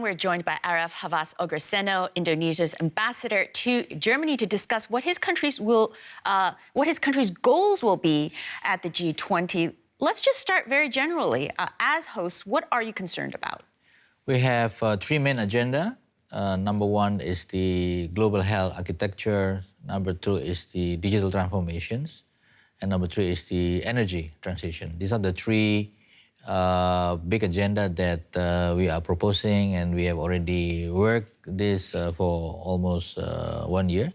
we're joined by Arif Havas Ogreseno, Indonesia's ambassador to Germany, to discuss what his country's goals will be at the G20. Let's just start very generally. As hosts, what are you concerned about? We have three main agenda. Number one is the global health architecture. Number two is the digital transformations. And number three is the energy transition. These are the three big agenda that we are proposing, and we have already worked this for almost 1 year.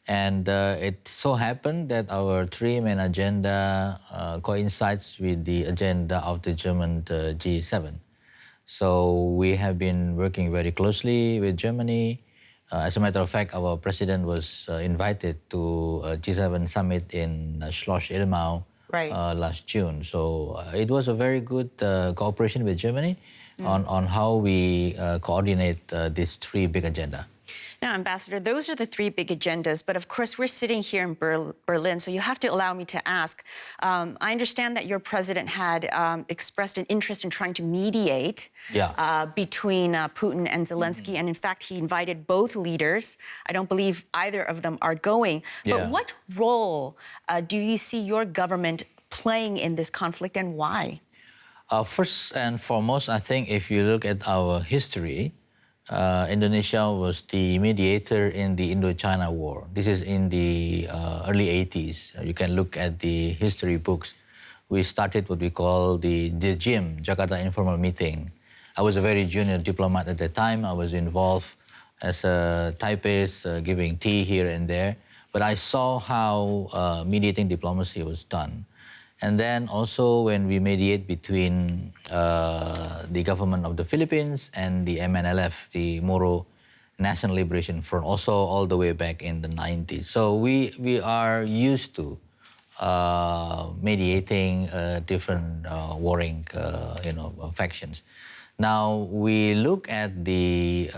And it so happened that our three main agenda coincides with the agenda of the German G7. So we have been working very closely with Germany. As a matter of fact, our president was invited to a G7 summit in Schloss Ilmenau last June. So it was a very good cooperation with Germany on how we coordinate these three big agenda. Now, Ambassador, those are the three big agendas, but of course we're sitting here in Berlin, so you have to allow me to ask. I understand that your president had expressed an interest in trying to mediate between Putin and Zelensky, and in fact he invited both leaders. I don't believe either of them are going. But what role do you see your government playing in this conflict, and why? First and foremost, I think if you look at our history, Indonesia was the mediator in the Indo-China War. This is in the early 80s. You can look at the history books. We started what we call the JIM, Jakarta Informal Meeting. I was a very junior diplomat at the time. I was involved as a typist, giving tea here and there. But I saw how mediating diplomacy was done. And then also when we mediate between the government of the Philippines and the MNLF, the Moro National Liberation Front, also all the way back in the 90s. So we are used to mediating different warring factions. Now we look at the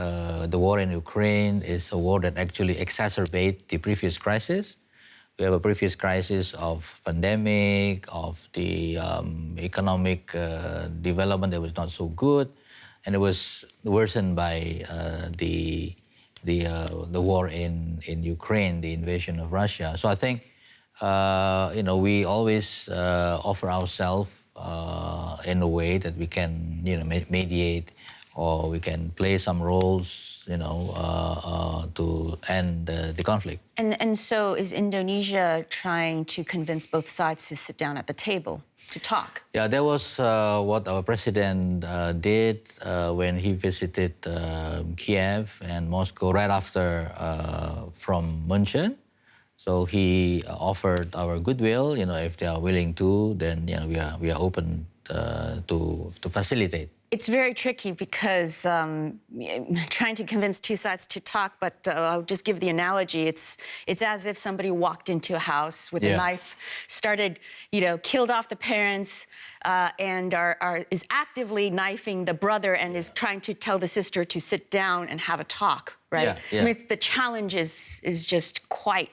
war in Ukraine is a war that actually exacerbates the previous crisis. We have a previous crisis of pandemic, of the economic development that was not so good, and it was worsened by the war in Ukraine, the invasion of Russia. So I think we always offer ourselves in a way that we can mediate, or we can play some roles to end the conflict. And so is Indonesia trying to convince both sides to sit down at the table to talk? Yeah, that was what our president did when he visited Kiev and Moscow right after from München. So he offered our goodwill. If they are willing to, then we are open to facilitate. It's very tricky because trying to convince two sides to talk, but I'll just give the analogy. It's as if somebody walked into a house with a knife, started, killed off the parents, and is actively knifing the brother and is trying to tell the sister to sit down and have a talk, right? I mean, the challenge is just quite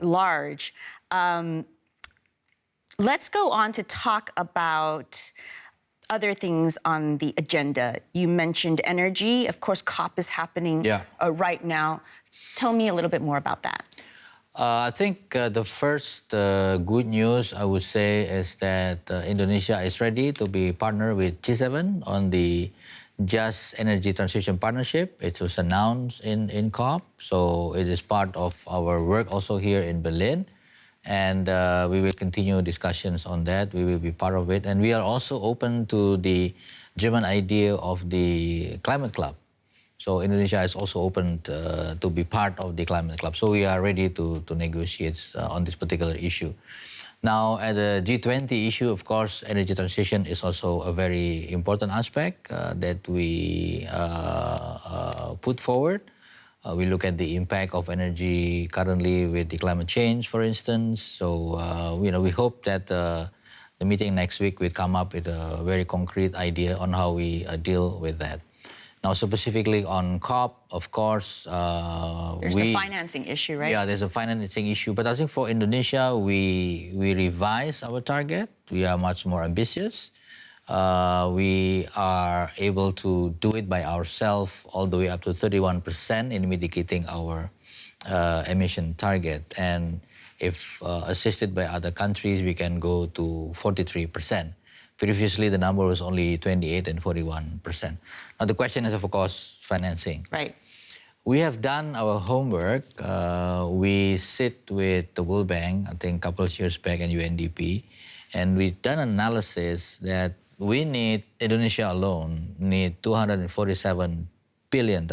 large. Let's go on to talk about other things on the agenda. You mentioned energy. Of course, COP is happening right now. Tell me a little bit more about that. I think the first good news, I would say, is that Indonesia is ready to be partner with G7 on the Just Energy Transition Partnership. It was announced in COP, so it is part of our work also here in Berlin. And we will continue discussions on that. We will be part of it. And we are also open to the German idea of the climate club. So Indonesia is also open to be part of the climate club. So we are ready to negotiate on this particular issue. Now, at the G20 issue, of course, energy transition is also a very important aspect that we put forward. We look at the impact of energy currently with the climate change, for instance. So, we hope that the meeting next week will come up with a very concrete idea on how we deal with that. Now, specifically on COP, of course, there's the financing issue, right? Yeah, there's a financing issue. But I think for Indonesia, we revise our target. We are much more ambitious. We are able to do it by ourselves all the way up to 31% in mitigating our emission target. And if assisted by other countries, we can go to 43%. Previously, the number was only 28 and 41%. Now, the question is, of course, financing. Right. We have done our homework. We sit with the World Bank, I think a couple of years back, and UNDP, and we've done analysis that we need, Indonesia alone, need $247 billion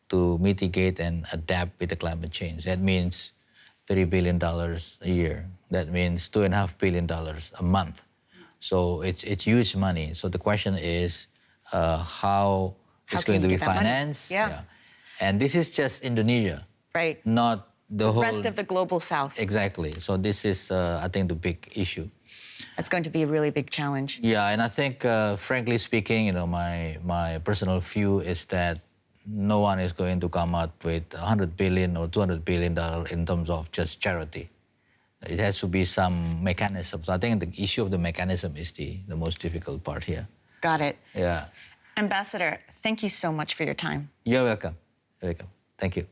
to mitigate and adapt with the climate change. That means $30 billion a year. That means $2.5 billion a month. So it's huge money. So the question is how it's going to be financed. Yeah. And this is just Indonesia. Right. Not the whole... rest of the global south. Exactly. So this is, I think, the big issue. It's going to be a really big challenge. Yeah, and I think, frankly speaking, you know, my personal view is that no one is going to come out with $100 billion or $200 billion in terms of just charity. It has to be some mechanism. So I think the issue of the mechanism is the most difficult part here. Got it. Yeah. Ambassador, thank you so much for your time. You're welcome. You're welcome. Thank you.